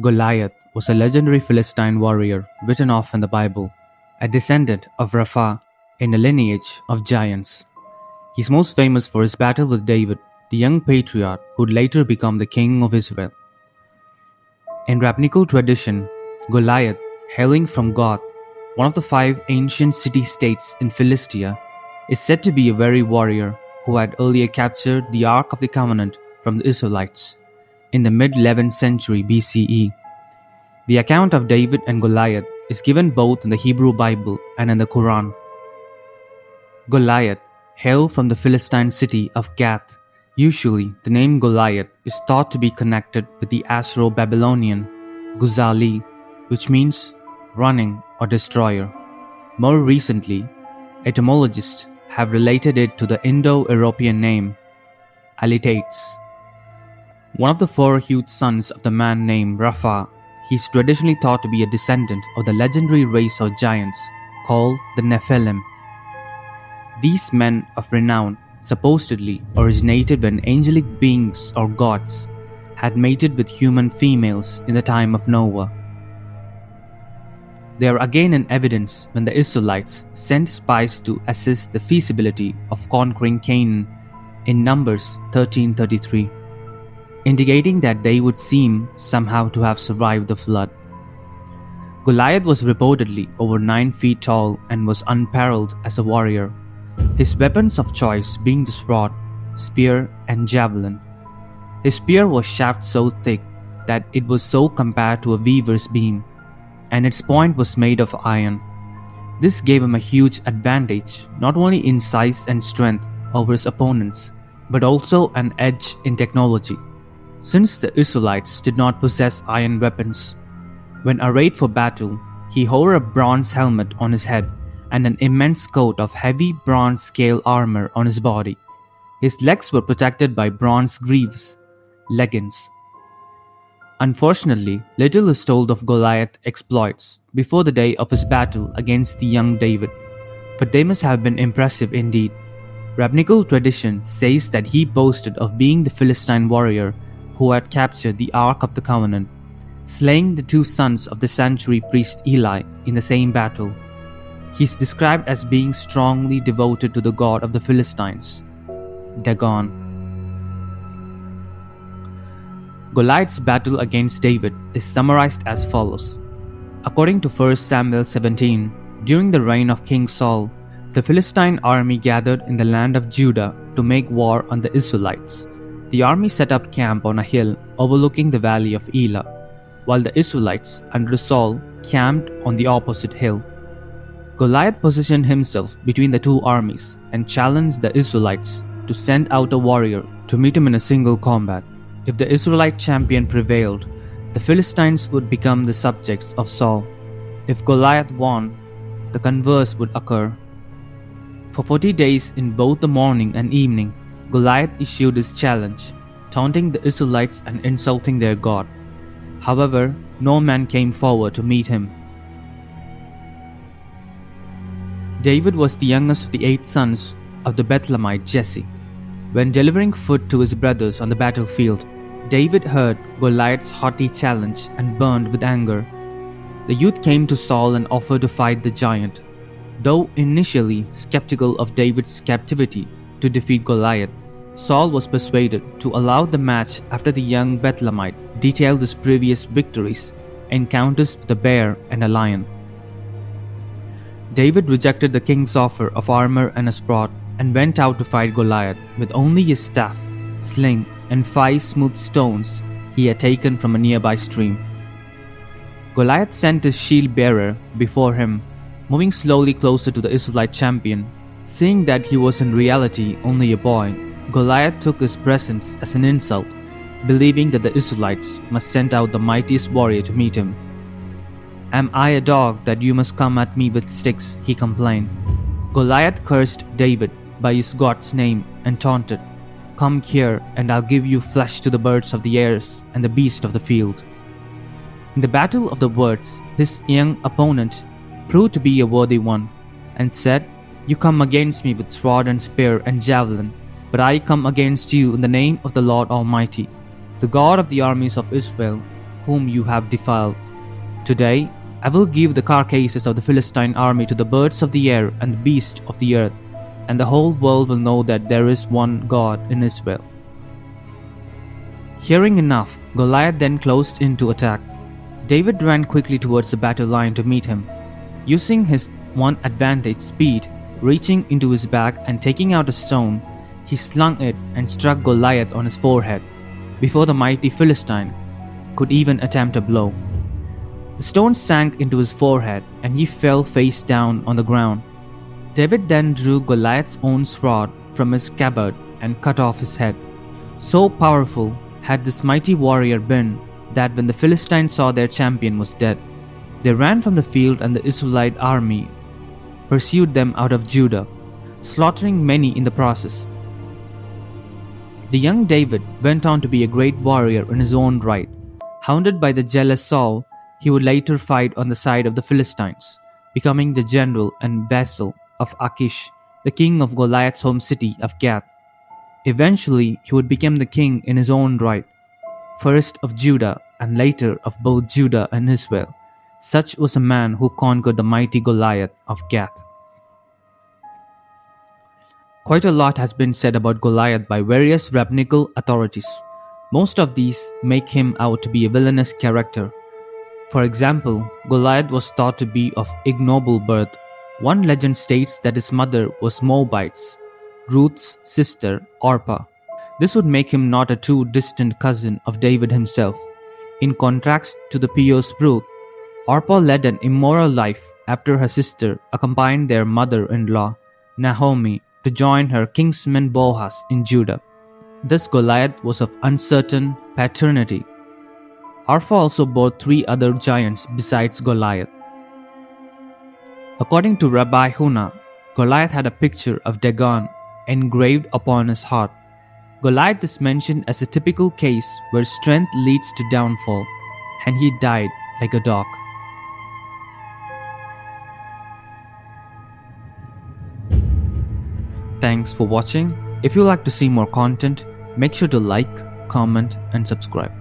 Goliath was a legendary Philistine warrior written off in the Bible, a descendant of Rapha in a lineage of giants. He's most famous for his battle with David, the young patriot who would later become the king of Israel. In rabbinical tradition, Goliath, hailing from Goth, one of the 5 ancient city-states in Philistia, is said to be a very warrior who had earlier captured the Ark of the Covenant from the Israelites in the mid-11th century B.C.E. The account of David and Goliath is given both in the Hebrew Bible and in the Quran. Goliath hailed from the Philistine city of Gath. Usually, the name Goliath is thought to be connected with the Assyro-Babylonian Guzali, which means running or destroyer. More recently, etymologists have related it to the Indo-European name Alitates. One of the 4 huge sons of the man named Rapha, he is traditionally thought to be a descendant of the legendary race of giants called the Nephilim. These men of renown supposedly originated when angelic beings or gods had mated with human females in the time of Noah. They are again in evidence when the Israelites sent spies to assess the feasibility of conquering Canaan in Numbers 13:33, indicating that they would seem somehow to have survived the flood. Goliath was reportedly over 9 feet tall and was unparalleled as a warrior, his weapons of choice being the sword, spear, and javelin. His spear was shaft so thick that it was so compared to a weaver's beam, and its point was made of iron. This gave him a huge advantage, not only in size and strength over his opponents, but also an edge in technology, since the Israelites did not possess iron weapons. When arrayed for battle, he wore a bronze helmet on his head and an immense coat of heavy bronze scale armor on his body. His legs were protected by bronze greaves, leggings. Unfortunately, little is told of Goliath's exploits before the day of his battle against the young David, but they must have been impressive indeed. Rabbinical tradition says that he boasted of being the Philistine warrior who had captured the Ark of the Covenant, slaying the 2 sons of the sanctuary priest Eli in the same battle. He is described as being strongly devoted to the god of the Philistines, Dagon. Goliath's battle against David is summarized as follows. According to 1 Samuel 17, during the reign of King Saul, the Philistine army gathered in the land of Judah to make war on the Israelites. The army set up camp on a hill overlooking the valley of Elah, while the Israelites under Saul camped on the opposite hill. Goliath positioned himself between the 2 armies and challenged the Israelites to send out a warrior to meet him in a single combat. If the Israelite champion prevailed, the Philistines would become the subjects of Saul. If Goliath won, the converse would occur. For 40 days in both the morning and evening, Goliath issued his challenge, taunting the Israelites and insulting their God. However, no man came forward to meet him. David was the youngest of the 8 sons of the Bethlehemite Jesse. When delivering food to his brothers on the battlefield, David heard Goliath's haughty challenge and burned with anger. The youth came to Saul and offered to fight the giant. Though initially skeptical of David's captivity to defeat Goliath, Saul was persuaded to allow the match after the young Bethlehemite detailed his previous victories, encounters with a bear and a lion. David rejected the king's offer of armor and a sword and went out to fight Goliath with only his staff, sling, and 5 smooth stones he had taken from a nearby stream. Goliath sent his shield bearer before him, moving slowly closer to the Israelite champion. Seeing that he was in reality only a boy, Goliath took his presence as an insult, believing that the Israelites must send out the mightiest warrior to meet him. "Am I a dog that you must come at me with sticks?" he complained. Goliath cursed David by his God's name and taunted, "Come here and I'll give you flesh to the birds of the air and the beasts of the field." In the battle of the words, his young opponent proved to be a worthy one and said, "You come against me with sword and spear and javelin, but I come against you in the name of the Lord Almighty, the God of the armies of Israel, whom you have defiled. Today I will give the carcasses of the Philistine army to the birds of the air and the beasts of the earth, and the whole world will know that there is one God in Israel." Hearing enough, Goliath then closed in to attack. David ran quickly towards the battle line to meet him. Using his one advantage, speed, reaching into his bag and taking out a stone, he slung it and struck Goliath on his forehead, before the mighty Philistine could even attempt a blow. The stone sank into his forehead and he fell face down on the ground. David then drew Goliath's own sword from his scabbard and cut off his head. So powerful had this mighty warrior been that when the Philistines saw their champion was dead, they ran from the field, and the Israelite army pursued them out of Judah, slaughtering many in the process. The young David went on to be a great warrior in his own right. Hounded by the jealous Saul, he would later fight on the side of the Philistines, becoming the general and vassal of Achish, the king of Goliath's home city of Gath. Eventually, he would become the king in his own right, first of Judah and later of both Judah and Israel. Such was a man who conquered the mighty Goliath of Gath. Quite a lot has been said about Goliath by various rabbinical authorities. Most of these make him out to be a villainous character. For example, Goliath was thought to be of ignoble birth. One legend states that his mother was Moabite's, Ruth's sister Orpah. This would make him not a true distant cousin of David himself. In contrast to the pious Ruth, Orpah led an immoral life after her sister accompanied their mother-in-law, Naomi, to join her kinsman Boaz in Judah. Thus Goliath was of uncertain paternity. Rapha also bore 3 other giants besides Goliath. According to Rabbi Huna, Goliath had a picture of Dagon engraved upon his heart. Goliath is mentioned as a typical case where strength leads to downfall, and he died like a dog. Thanks for watching. If you like to see more content, make sure to like, comment, and subscribe.